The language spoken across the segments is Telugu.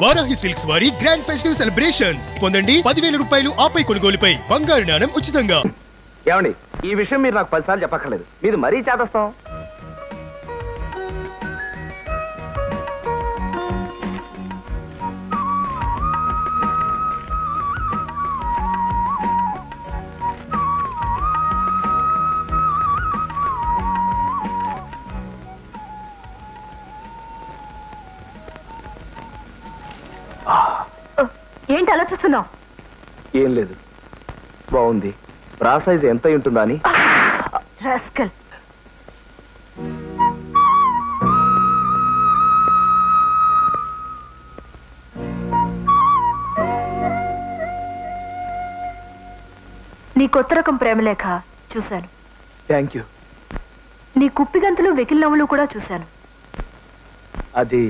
వారాహి సిల్క్స్ వారి గ్రాండ్ ఫెస్టివ్ సెలబ్రేషన్స్ పొందండి 10,000 రూపాయలు ఆపై కొనుగోలుపై బంగారు నాణెం ఉచితంగా. ఏమండి, ఈ విషయం మీరు నాకు 10 సార్లు చెప్పక్కర్లేదు. మీది మరీ చేదస్తాం. ఏంటి అలా చూస్తున్నావు? ఏం లేదు, బాగుంది. బ్రా సైజ్ ఎంత ఉంటుందా అని. రాస్కల్. నీ కొత్త రకం ప్రేమలేఖ చూశాను. Thank you. నీ కుప్పిగంతులు వెకిల్ నవ్వులు కూడా చూశాను. అది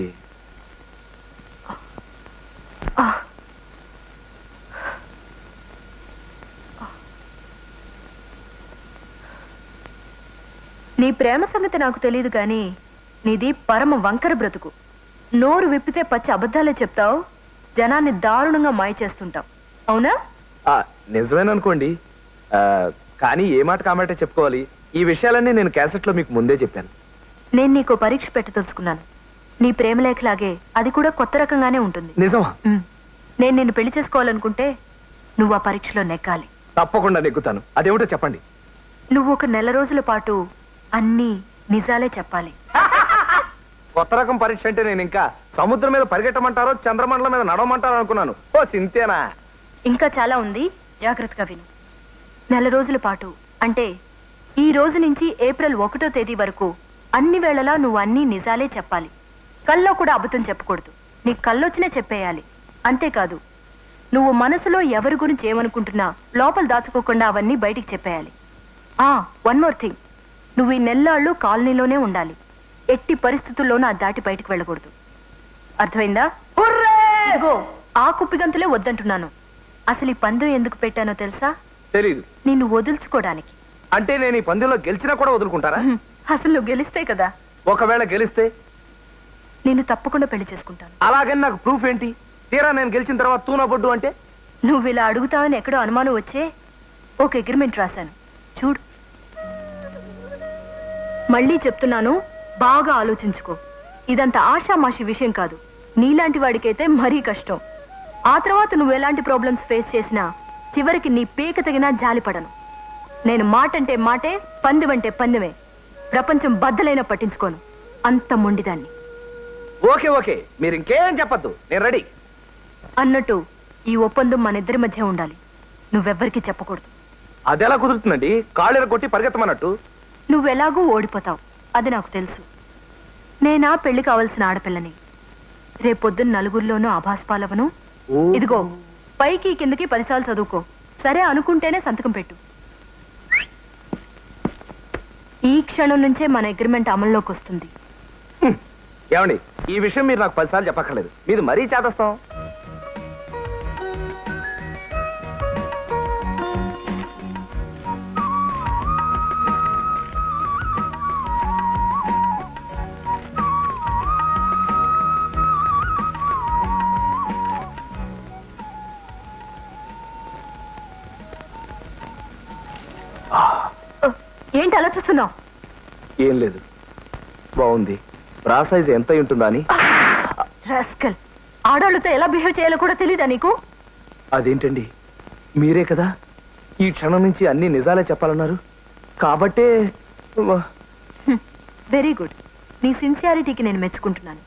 నీ ప్రేమ సంగతి నాకు తెలియదు కానీ నీది పరమ వంకర బ్రతుకు. నోరు విప్పితే పచ్చి అబద్ధాలే చెప్తావు, జనాన్ని దారుణంగా మాయ చేస్తుంటావు. అవునా? నిజమేననుకోండి, కానీ ఏ మాట కామాటే చెప్పుకోవాలి. ఈ విషయాలన్నీ నేను క్యాసెట్లో మీకు ముందే చెప్పాను. నేను నీకు పరీక్ష పెట్టదలుచుకున్నాను. నీ ప్రేమలేఖలాగే అది కూడా కొత్త రకంగానే ఉంటుంది. నిజమా? నేను నిన్ను పెళ్లి చేసుకోవాలనుకుంటే నువ్వు ఆ పరీక్షలో నెగ్గాలి. తప్పకుండా నెగ్గుతాను. అదేమిటో చెప్పండి. నువ్వు ఒక నెల రోజుల పాటు అన్నీ నిజాలే చెప్పాలి. కొత్త రకం పరీక్ష అంటే నేను ఇంకా సముద్రం మీద పరిగెట్టమంటారో చంద్రమండలం మీద నడవమంటారో అనుకున్నాను. ఓ సింతేనా? ఇంకా చాలా ఉంది, జాగ్రత్తగా విను. నెల రోజుల పాటు అంటే ఈ రోజు నుంచి ఏప్రిల్ 1వ తేదీ వరకు అన్ని వేళలా నువ్వు అన్నీ నిజాలే చెప్పాలి. కల్లో కూడా అబద్ధం చెప్పకూడదు. నీకు కళ్ళొచ్చినా చెప్పేయాలి. అంతేకాదు, నువ్వు మనసులో ఎవరి గురించి ఏమనుకుంటున్నా లోపల దాచుకోకుండా అవన్నీ బయటికి చెప్పేయాలి. వన్ మోర్ థింగ్, నువ్వు ఈ నెల్లాళ్ళు కాలనీలోనే ఉండాలి. ఎట్టి పరిస్థితుల్లోనూ అది దాటి బయటికి వెళ్ళకూడదు. అర్థమైందా? ఇదిగో, ఆ కుప్పిగంతులే వద్దంటున్నాను. అసలు ఈ పందెం ఎందుకు పెట్టానో తెలుసా? తెలీదు. నిన్ను వదులుచుకోవడానికి. అంటే నేను ఈ పందెంలో గెలిచినా కూడా వదులుకుంటారా? అసలు నువ్వు గెలిస్తే కదా. ఒకవేళ గెలిస్తే నేను తప్పకుండా పెళ్లి చేసుకుంటాను. అలాగని నాకు ప్రూఫ్ ఏంటి? తీరా నేను గెలిచిన తర్వాత తూనా బొడ్డు అంటే? నువ్వు ఇలా అడుగుతావని ఎక్కడో అనుమానం వచ్చే ఒక అగ్రిమెంట్ రాశాను, చూడు. మళ్ళీ చెప్తున్నాను, బాగా ఆలోచించుకో. ఇదంతా ఆషామాషి విషయం కాదు. నీలాంటి వాడికైతే మరీ కష్టం. ఆ తర్వాత నువ్వు ఎలాంటి ప్రాబ్లమ్స్ ఫేస్ చేసినా చివరికి నీ పేక తగినా జాలిపడను. నేను మాటంటే మాటే, పందెమంటే పందెమే. ప్రపంచం బద్దలైనా పట్టించుకోను. అంత మొండిదాన్ని. ఓకే ఓకే, మీరు ఇంకేం చెప్పద్దు, నేను రెడీ. అన్నట్టు ఈ ఒప్పందం మన ఇద్దరి మధ్య ఉండాలి. నువ్వెవ్వరికీ చెప్పకూడదు. అదెలా కుదురుతుందండి? కాళ్ళెర కొట్టి పరిగెత్తమన్నట్టు. నువ్వెలాగూ ఓడిపోతావు, అది నాకు తెలుసు. నేనా పెళ్లి కావలసిన ఆడపిల్లని. రేపొద్దున్న నలుగురిలోనూ ఆభాస్పాలవను. ఇదిగో, పైకి కిందకి 10 సార్లు చదువుకో. సరే అనుకుంటేనే సంతకం పెట్టు. ఈ క్షణం నుంచే మన అగ్రిమెంట్ అమల్లోకి వస్తుంది. ఏమండి, ఈ విషయం మీరు నాకు 10 సార్లు చెప్పక్కర్లేదు. మీరు మరీ చేదస్తాం. ఏంటి అలా చూస్తున్నావు? ఏం లేదు, బాగుంది. బ్రా సైజ్ ఎంత ఉంటుందా అని. రాస్కల్, ఆడవాళ్ళతో ఎలా బిహేవ్ చేయాలో కూడా తెలీదా నీకు? అదేంటండి, మీరే కదా ఈ క్షణం నుంచి అన్ని నిజాలే చెప్పాలన్నారు. కాబట్టే. Very good. నీ సిన్సియారిటీకి నేను మెచ్చుకుంటున్నాను.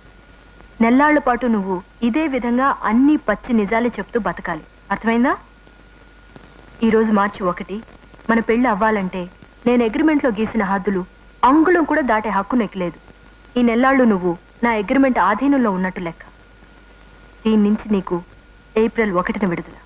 నెల్లాళ్ల పాటు నువ్వు ఇదే విధంగా అన్ని పచ్చి నిజాలే చెప్తూ బతకాలి. అర్థమైందా? ఈరోజు మార్చి 1 మన పెళ్లి అవ్వాలంటే నేను అగ్రిమెంట్లో గీసిన హద్దులు అంగుళం కూడా దాటే హక్కు నెక్కలేదు. ఈ నెల్లాళ్ళు నువ్వు నా అగ్రిమెంట్ ఆధీనంలో ఉన్నట్టు లెక్క. దీని నుంచి నీకు ఏప్రిల్ 1న విడుదల.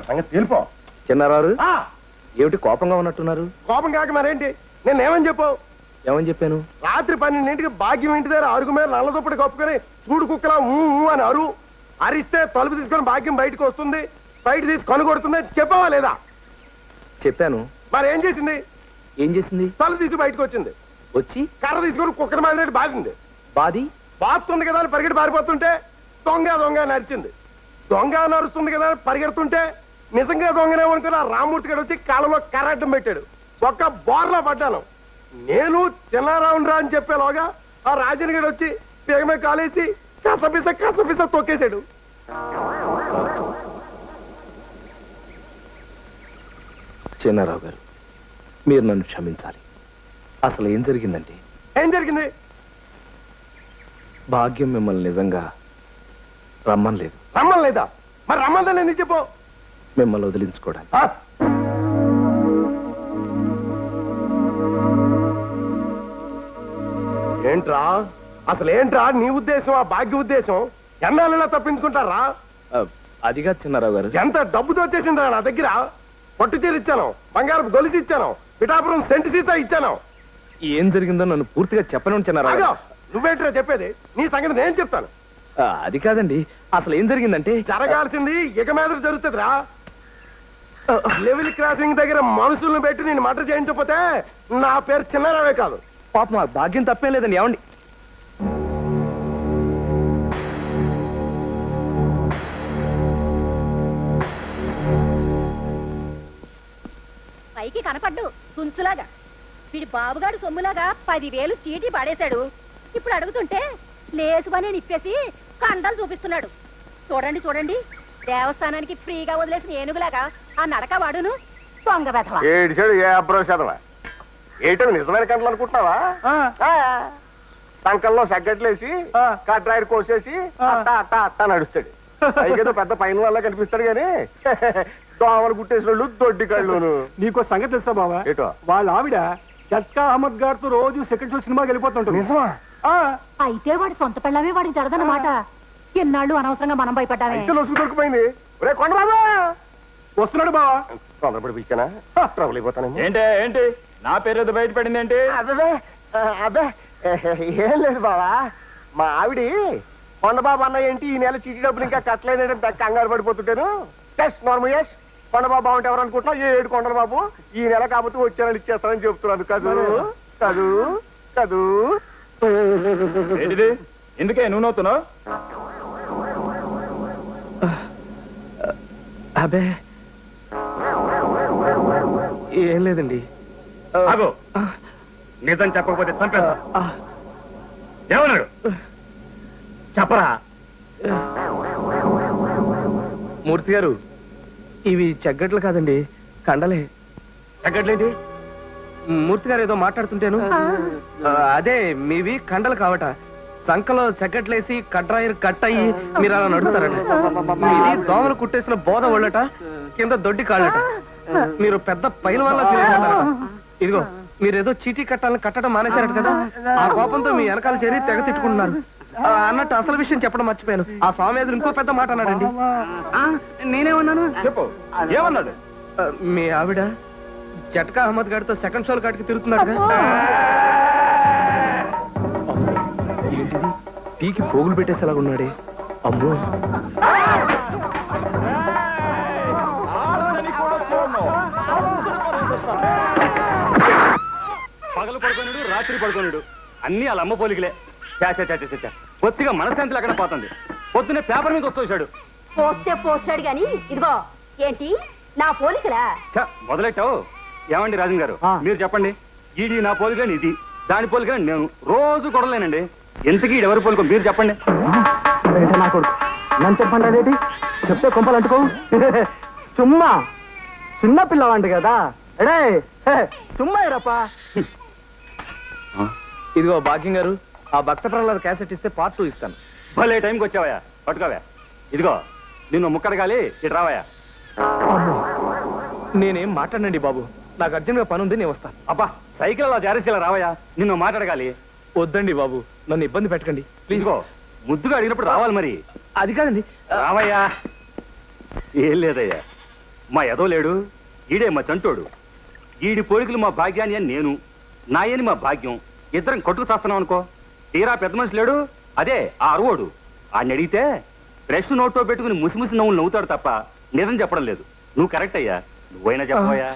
సంగతి తెలిపో. చిన్నారారు, ఏమిటి కోపంగా ఉన్నట్టున్నారు? కోపం కాక మరేంటి? నేను ఏమని చెప్పావు? ఏమని చెప్పాను? రాత్రి 12ంటికి భాగ్యం ఇంటి దగ్గర అరుగు మీద నల్లదుప్పటి కప్పుకొని చూడు కుక్కలా ఊ అని అరువు. అరిస్తే తలుపు తీసుకొని భాగ్యం బయటకు వస్తుంది, బయట తీసి కొనుగొడుతుంది చెప్పావా లేదా? చెప్పాను. మరి ఏం చేసింది? ఏం చేసింది? తలుపు తీసి బయటకు వచ్చింది, వచ్చి కర్ర తీసుకొని కుక్కర్ మాదిరి బాధింది. బాది బాస్తుంది కదా అని పరిగెట్టి పారిపోతుంటే దొంగ దొంగ నరిచింది. దొంగ నరుస్తుంది కదా అని పరిగెడుతుంటే నిజంగా దొంగనే అనుకుని ఆ రామూర్తి గారు వచ్చి కాళ్ళలో కర్రడ్డం పెట్టాడు. ఒక్క బోర్లో పడ్డాను. నేను చిన్నారావునరా అని చెప్పేలోగా ఆ రాజన్ గడు వచ్చి బేగమే కాలేసి కసపిస తొక్కేశాడు. చిన్నారావు గారు, మీరు నన్ను క్షమించాలి. అసలు ఏం జరిగిందంటే, ఏం జరిగింది? భాగ్యం మిమ్మల్ని నిజంగా రమ్మనలేదు. రమ్మని లేదా? మరి రమ్మందని ఎందుకు చెప్పు? మిమ్మల్ని వదిలించుకోవడానికి. ఆ? ఏంట్రా అసలు ఏంట్రా నీ ఉద్దేశం, ఆ భాగ్య ఉద్దేశం? ఎన్నాళ్ళైనా తప్పించుకుంటారా? అదిగా చిన్నారావు గారు, ఎంత డబ్బుతో వచ్చేసిందిరా నా దగ్గర. పట్టు చీర ఇచ్చాను, బంగారం గొలుసు ఇచ్చాను, పిఠాపురం సెంటు సీసా ఇచ్చాను. ఏం జరిగిందో నన్ను పూర్తిగా చెప్పను చిన్నారావు అదో గారు. నువ్వేంట్రా చెప్పేది? నీ సంగతి నేను చెప్తాను. అది కాదండి, అసలు ఏం జరిగిందంటే, జరగాల్సింది ఇక మీద జరుగుతుందిరా. లెవెల్ క్రాసింగ్ దగ్గర మనుషులను పెట్టి నేను మటర్ చేయించకపోతే నా పేరు చిన్నారావే కాదు. పాపం ఆ భాగ్యం తప్పేం లేదండి. ఏమండి, పైకి కనపడ్డు తుంచులాగా. వీడి బాబుగాడు సొమ్ములాగా 10,000 చీటీ పడేశాడు. ఇప్పుడు అడుగుతుంటే లేసు పని నిప్పేసి కండలు చూపిస్తున్నాడు. చూడండి చూడండి, దేవస్థానానికి ఫ్రీగా వదిలేసిన ఏనుగులాగా ఆ నడక వాడును. దొంగ వెధవ. ఏడిచాడు ఏ అబ్రో చదవా? ఏటో నిజమైన కంటలు అనుకుంటున్నావా? సంకల్లో సగ్గట్లేసి కట్రాయిర్ కోసేసి అట్టా నడుస్తాడు. పైకేదో పెద్ద పైన వల్ల కనిపిస్తాడు గాని దోమలు గుట్టేసిన వాళ్ళు దొడ్డి కళ్ళును. నీకో సంగతి తెలుసా బావా? ఏటో? వాళ్ళ ఆవిడ జట్కా అహ్మద్ గారితో రోజు సెకండ్ షో సినిమాకి వెళ్ళిపోతుంటుంది. నిజమా? అయితే వాడి సొంత పిల్లవే వాడికి జరదన్నమాట. ఎన్నాళ్ళు అనవసరంగా మనం భయపడ్డామే. అయితే లొసుగు దొరికిపోయింది. ఒరే కొండబాబా, వస్తున్నాడు బావా. తొందరపడి పిలిచానా? ట్రబుల్ అయిపోతాను. ఏంటి నా పేరు ఏదో బయటపడింది ఏంటి? అబ్బే ఏం లేదు బావా, మా ఆవిడి కొండబాబు అన్న ఏంటి ఈ నెల చీటీ డబ్బులు ఇంకా కట్టలేదంటే కంగారు పడిపోతుంటాను. టెస్ట్ నార్మల్ కొండబాబు అంటే ఎవరు అనుకుంటున్నావు? 7 కొండల బాబు ఈ నెల కాకపోతే వచ్చే నెల ఇచ్చేస్తానని చెప్తున్నాను. కదూ కదూ కదూ. ఏంటిది? ఎందుకే నువ్వు నవ్వుతున్నావు? అబే ఏం లేదండి. ఆగో, నిజం చెప్పకపోతే చంపేస్తా. ఏమన్నాడు చెప్పరా? మూర్తి గారు, ఇవి చెగ్గట్లు కాదండి, కండలే. తగ్గట్లేంటి? మూర్తి గారు ఏదో మాట్లాడుతుంటేను, అదే మీవి కండలు కావట. సంకలో చెగ్గట్లేసి కట్రాయిర్ కట్ అయ్యి మీరు అలా నడుస్తారండి. మీది దోమలు కుట్టేసిన బోధ ఒళ్ళట, కింద దొడ్డి కాళ్ళట. మీరు పెద్ద పైల వల్ల ఫీల్ అవుతారట. ఇదిగో మీరేదో చీటీ కట్టాలని కట్టడం మానేశారట కదా, ఆ కోపంతో మీ వెనకాల చేరి తెగ తిట్టుకుంటున్నారు. అన్నట్టు అసలు విషయం చెప్పడం మర్చిపోయాను. ఆ స్వామి ఇంకో పెద్ద మాట అన్నాడండి. నేనేమన్నాను చెప్పు, ఏమన్నాడు? మీ ఆవిడ జట్కా అహ్మద్ గారితో సెకండ్ షోల కాడికి తిరుగుతున్నాడు. ఏంటిది, టీకి పోగులు పెట్టేసేలాగా ఉన్నాడే. అమ్మో, పగలు పడుకోనుడు, రాత్రి పడుకోనుడు, అన్ని వాళ్ళ అమ్మ పోలికలే. కొద్దిగా మనశ్శాంతి లేకుండా పోతుంది. పొద్దునే పేపర్ మీద వచ్చేసాడు. పోస్తాడు గాని ఇదిగో ఏంటి నా పోలికలా? మొదలెట్టావు. ఏమండి రాజన్ గారు, మీరు చెప్పండి. ఇది నా పోలికని, ఇది దాని పోలికని. నేను రోజు కొడలేనండి. ఎంతకీ ఎవరి పోలికో మీరు చెప్పండి. నా కొడుకు నన్ను చెప్పండి, చెప్తే కొంపలు అంటుకోవు. చుమ్మా చిన్న పిల్లవాంటి కదా, ఎడే చుమ్మా ఇరప్పా. ఇదిగో భాగ్యం గారు, ఆ భక్త ప్రహ్లాద క్యాసెట్ ఇస్తే పార్ట్ 2 ఇస్తాను. భలే టైంకి వచ్చావయ్యా, పట్టుకోవా. ఇదిగో నిన్ను ముక్కడగాలి, ఇటు రావయ్యా. నేనేం మాట్లాడండి బాబు, నాకు అర్జెంట్గా పని ఉంది, నేను వస్తాను. అబ్బా, సైకిల్ అలా జారేసేలా రావయ్యా, నిన్ను మాట్లాడగాలి. వద్దండి బాబు, నన్ను ఇబ్బంది పెట్టకండి ప్లీజ్. ఇదిగో ముద్దుగా అడిగినప్పుడు రావాలి మరి. అది కాదండి. రావయ్యా. ఏం లేదయ్యా, మా ఎదో లేడు, ఈడే మా చంటోడు. ఈడి పోలికలు మా భాగ్యాన్ని అని నేను, నాయని మా భాగ్యం, ఇద్దరం కొట్టుకు చేస్తున్నాం అనుకో. తీరా పెద్ద మనిషి లేడు, అదే ఆ అరువోడు. ఆయన అడిగితే బ్రష్ నోట్లో పెట్టుకుని ముసి నవ్వులు నవ్వుతాడు తప్ప నిజం చెప్పడం లేదు. నువ్వు కరెక్ట్ అయ్యా, నువ్వైనా చెప్పబోయా.